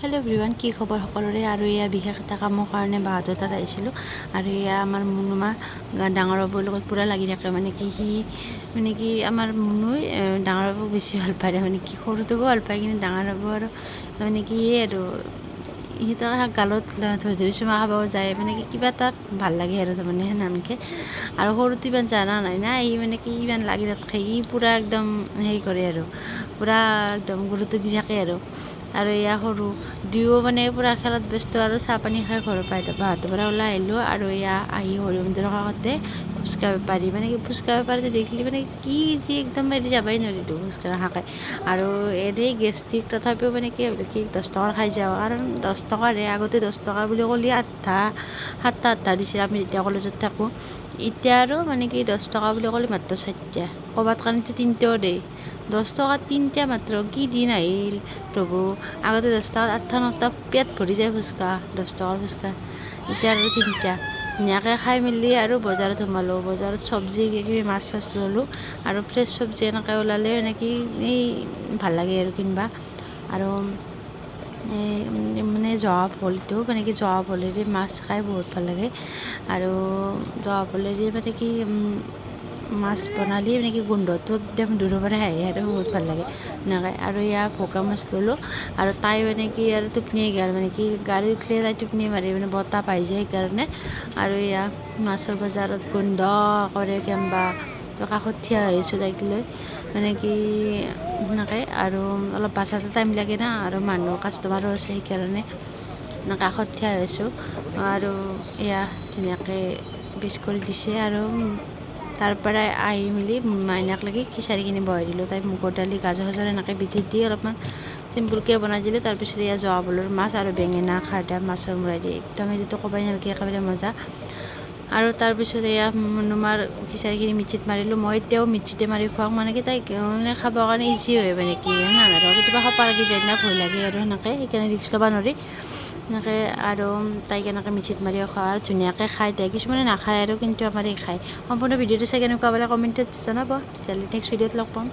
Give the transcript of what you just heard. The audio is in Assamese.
হেল্ল' এভৰিৱান, কি খবৰ সকলোৰে। আৰু এয়া বিশেষ এটা কামৰ কাৰণে বাহঁতৰ তাত আহিছিলোঁ। আৰু এয়া আমাৰ মুনুমা ডাঙৰ বাবুৰ লগত পূৰা লাগি থাকে। মানে কি আমাৰ মুনুই ডাঙৰ বাবুক বেছি ভাল পায়। মানে কি সৰুটোকো ভাল পায়, কিন্তু ডাঙৰ বাবু আৰু মানে কি আৰু সিহঁতক গালত ধৰি চুমা খাব যায়। মানে কি কিবা এটা ভাল লাগে আৰু তাৰমানে সেনেকৈ। আৰু সৰুটো ইমান জানা নাই না, ই মানে কি ইমান লাগি নাথাকে। ই পূৰা একদম হেৰি কৰে আৰু পূৰা একদম গুৰুত্ব দি থাকে আৰু এয়া সৰু দুয়ো মানে পূৰা খেলত ব্যস্ত। আৰু চাহ পানী খাই ঘৰৰ বাহঁতৰ পৰা ওলাই আহিলোঁ। আৰু এয়া আহি হৰি মন্দিৰৰ কাষতে ফুচকা বেপাৰী, মানে কি ফুচকা বেপাৰীটো দেখিলে মানে কি একদম এৰি যাবই নোৱাৰিলোঁ ফুচকা নাখায়। আৰু এনেই গেষ্টিক, তথাপিও মানে কি 10 টকাৰ খাই যাওঁ। কাৰণ 10 টকাৰে, আগতে 10 টকা বুলি ক'লে 7টা 8টা দিছিল আমি যেতিয়া কলেজত থাকোঁ। এতিয়া আৰু মানে কি 10 টকা বুলি ক'লে মাত্ৰ 4টা, ক'ৰবাত কাৰণেতো 3টাও দেই। 10 টকাত 3টা মাত্ৰ, কি দিন আহিল প্ৰভু। আগতে 10 টকাত 8টা 9টা পেট ভৰি যায় ফুচকা, 10 টকাৰ ফুচকা। এতিয়া আৰু 3টা ধুনীয়াকৈ খাই মেলি আৰু বজাৰত সোমালোঁ। বজাৰত চব্জি কিবি মাছ চাছ ল'লোঁ। আৰু ফ্ৰেছ চব্জি এনেকৈ ওলালে এনেকৈ এই ভাল লাগে আৰু কিনিবা। আৰু মানে জহা ভোলটো, মানে কি জহা ভোলেৰে মাছ খাই বহুত ভাল লাগে। আৰু জহা ভোলেৰে মানে কি মাছ বনালে মানে কি গোন্ধটো একদম দূৰৰ পৰা আহে আৰু বহুত ভাল লাগে এনেকৈ। আৰু ইয়াৰ ভোকা মাছ ল'লোঁ। আৰু তাই মানে কি আৰু টোপনিয়ে গ'ল, মানে কি গাড়ী উঠিলে তাই টোপনি মাৰে, মানে বতাহ পাই যায় সেইকাৰণে। আৰু এয়া মাছৰ বজাৰত গোন্ধ কৰে কেম্বা, কাষত থিয় হৈ আছোঁ তাইক লৈ, মানে কি সেনেকৈ। আৰু অলপ বাচোঁতে টাইম লাগে না, আৰু মানুহ কাষ্টমাৰো আছে সেইকাৰণে কাষত থিয় হৈ আছোঁ। আৰু এয়া ধুনীয়াকৈ পিচ কৰি দিছে। আৰু তাৰ পৰাই আহি মেলি মাইনাক লাগি খিচাৰিখিনি বহাই দিলোঁ। তাই মুগৰ দালি গাজৰ চাজৰ এনেকৈ বিধি দি অলপমান চিম্পুলকৈ বনাই দিলোঁ। তাৰপিছত এয়া জহা ভোলৰ মাছ আৰু বেঙেনা খাৰদা মাছৰ মূৰাই দি একদম সেইটোতো ক'বই নালাগে, একেবাৰে মজা। আৰু তাৰপিছত এয়া মুনুমাৰ খিচাৰিখিনি মিক্সিত মাৰিলোঁ। মই এতিয়াও মিক্সিতে মাৰি খুৱাওঁ, মানে কি তাইক মানে খাবৰ কাৰণে ইজি হয়। মানে কি নাজানো, কেতিয়াবা সোপা লাগি যায় না, ভয় লাগে আৰু সেনেকৈ, সেইকাৰণে ৰিক্স ল'ব নোৱাৰি সেনেকৈ। আৰু তাইক এনেকৈ মিক্সিত মাৰি খোৱা আৰু ধুনীয়াকৈ খাই তাই। কিছুমানে নাখায় আৰু, কিন্তু আমাৰ এই খায়। সম্পূৰ্ণ ভিডিঅ'টো চাই কেনেকুৱা পালে কমেণ্টত জনাব। তেতিয়াহ'লে নেক্সট ভিডিঅ'ত লগ পাম।